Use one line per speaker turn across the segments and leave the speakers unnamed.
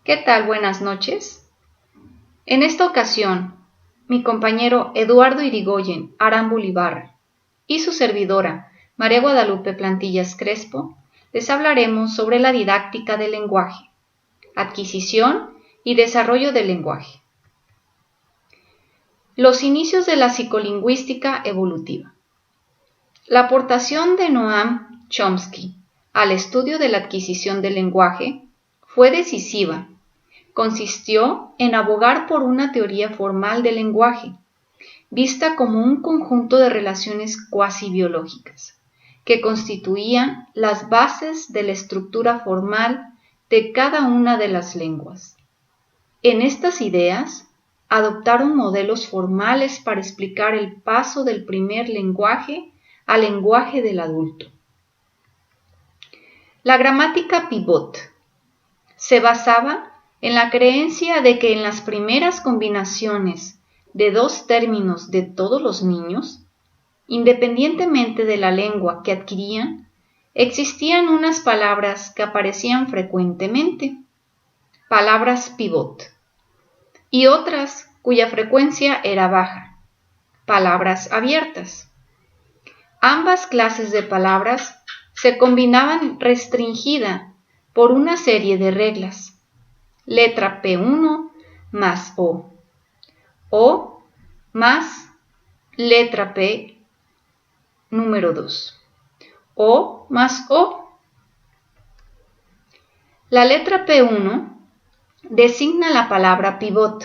¿Qué tal? Buenas noches. En esta ocasión, mi compañero Eduardo Irigoyen Arámbula Ibarra y su servidora María Guadalupe Plantillas Crespo les hablaremos sobre la didáctica del lenguaje, adquisición y desarrollo del lenguaje. Los inicios de la psicolingüística evolutiva. La aportación de Noam Chomsky al estudio de la adquisición del lenguaje fue decisiva. Consistió en abogar por una teoría formal del lenguaje, vista como un conjunto de relaciones cuasi biológicas, que constituían las bases de la estructura formal de cada una de las lenguas. En estas ideas, adoptaron modelos formales para explicar el paso del primer lenguaje al lenguaje del adulto. La gramática pivot se basaba en la creencia de que en las primeras combinaciones de dos términos de todos los niños, independientemente de la lengua que adquirían, existían unas palabras que aparecían frecuentemente, palabras pivot, y otras cuya frecuencia era baja, palabras abiertas. Ambas clases de palabras se combinaban restringida por una serie de reglas. Letra P1 más O más letra P número 2, O más O. La letra P1 designa la palabra pivot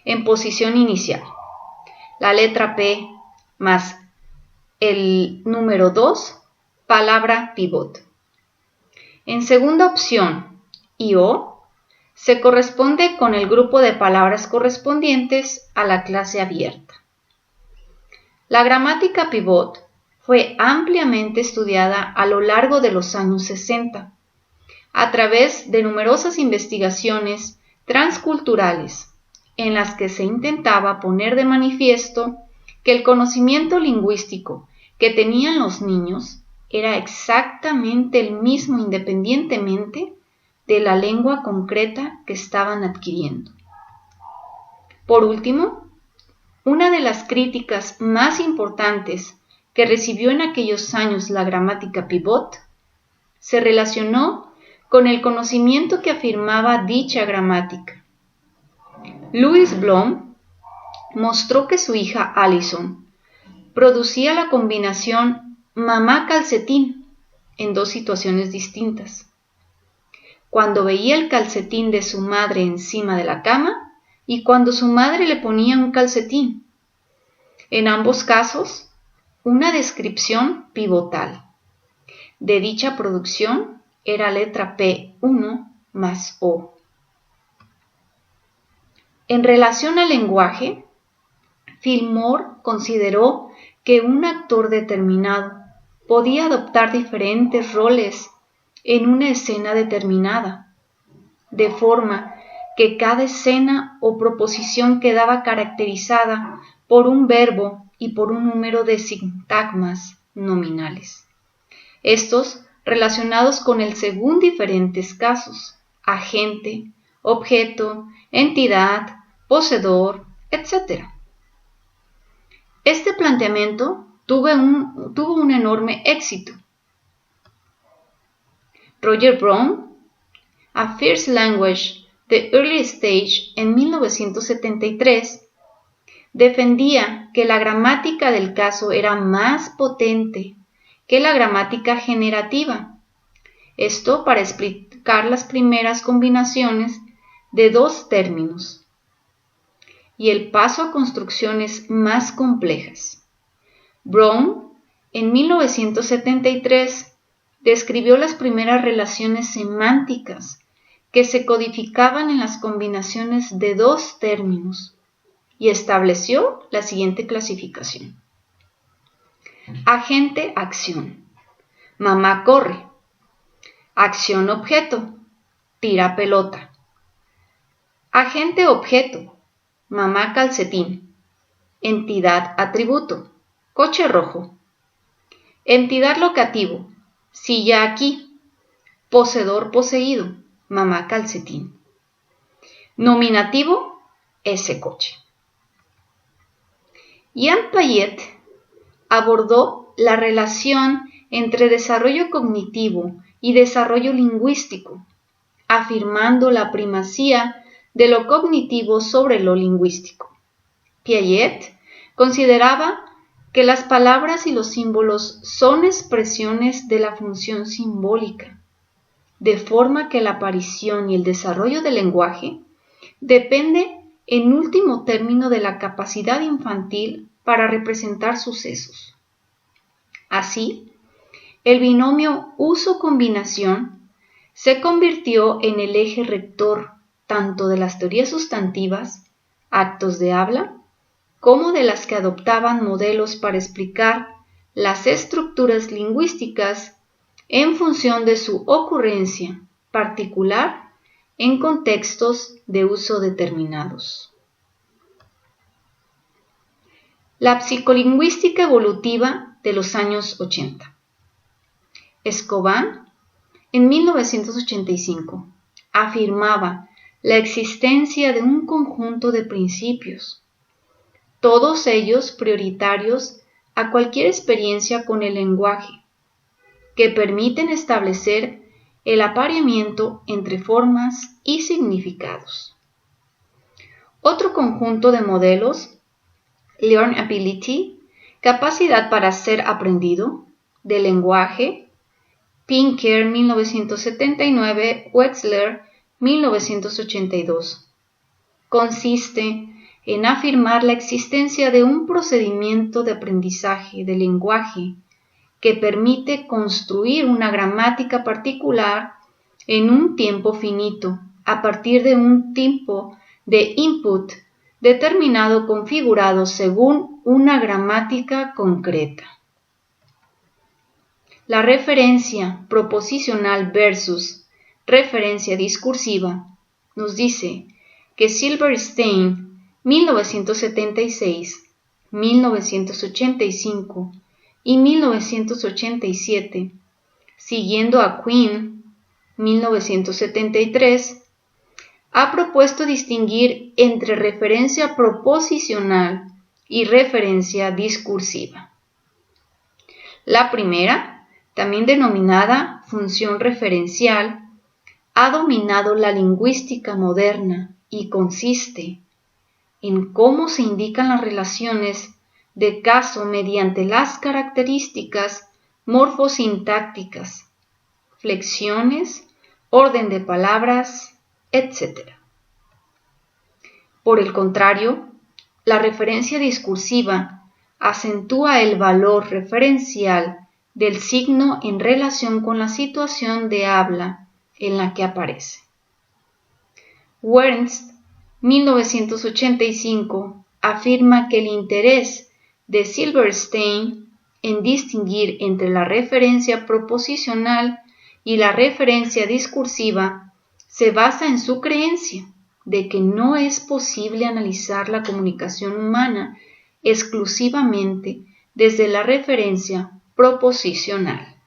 en posición inicial. La letra P más el número 2, palabra pivot. En segunda opción, y O se corresponde con el grupo de palabras correspondientes a la clase abierta. La gramática pivot fue ampliamente estudiada a lo largo de los años 60, a través de numerosas investigaciones transculturales, en las que se intentaba poner de manifiesto que el conocimiento lingüístico que tenían los niños era exactamente el mismo independientemente de la lengua concreta que estaban adquiriendo. Por último, una de las críticas más importantes que recibió en aquellos años la gramática pivot se relacionó con el conocimiento que afirmaba dicha gramática. Louis Blum mostró que su hija Allison producía la combinación mamá-calcetín en dos situaciones distintas. Cuando veía el calcetín de su madre encima de la cama y cuando su madre le ponía un calcetín. En ambos casos, una descripción pivotal. De dicha producción era letra P1 más O. En relación al lenguaje, Fillmore consideró que un actor determinado podía adoptar diferentes roles en una escena determinada, de forma que cada escena o proposición quedaba caracterizada por un verbo y por un número de sintagmas nominales. Estos relacionados con el según diferentes casos: agente, objeto, entidad, poseedor, etc. Este planteamiento tuvo un enorme éxito. Roger Brown, A First Language, The Early Stage, en 1973, defendía que la gramática del caso era más potente que la gramática generativa. Esto para explicar las primeras combinaciones de dos términos y el paso a construcciones más complejas. Brown, en 1973, describió las primeras relaciones semánticas que se codificaban en las combinaciones de dos términos y estableció la siguiente clasificación. Agente-acción. Mamá corre. Acción-objeto. Tira pelota. Agente-objeto. Mamá calcetín. Entidad-atributo. Coche rojo. Entidad locativo. Silla aquí. Poseedor poseído. Mamá calcetín. Nominativo, ese coche. Jean Piaget abordó la relación entre desarrollo cognitivo y desarrollo lingüístico, afirmando la primacía de lo cognitivo sobre lo lingüístico. Piaget consideraba que las palabras y los símbolos son expresiones de la función simbólica, de forma que la aparición y el desarrollo del lenguaje depende en último término de la capacidad infantil para representar sucesos. Así, el binomio uso-combinación se convirtió en el eje rector tanto de las teorías sustantivas, actos de habla, como de las que adoptaban modelos para explicar las estructuras lingüísticas en función de su ocurrencia particular en contextos de uso determinados. La psicolingüística evolutiva de los años 80. Escobar, en 1985, afirmaba la existencia de un conjunto de principios, todos ellos prioritarios a cualquier experiencia con el lenguaje, que permiten establecer el apareamiento entre formas y significados. Otro conjunto de modelos, Learnability, capacidad para ser aprendido, del lenguaje, Pinker 1979, Wechsler 1982. Consiste en afirmar la existencia de un procedimiento de aprendizaje del lenguaje que permite construir una gramática particular en un tiempo finito, a partir de un tipo de input determinado configurado según una gramática concreta. La referencia proposicional versus referencia discursiva nos dice que Silberstein, 1976, 1985 y 1987, siguiendo a Quinn, 1973, ha propuesto distinguir entre referencia proposicional y referencia discursiva. La primera, también denominada función referencial, ha dominado la lingüística moderna y consiste en cómo se indican las relaciones de caso mediante las características morfosintácticas, flexiones, orden de palabras, etc. Por el contrario, la referencia discursiva acentúa el valor referencial del signo en relación con la situación de habla en la que aparece. Wernst, 1985, afirma que el interés de Silberstein en distinguir entre la referencia proposicional y la referencia discursiva se basa en su creencia de que no es posible analizar la comunicación humana exclusivamente desde la referencia proposicional.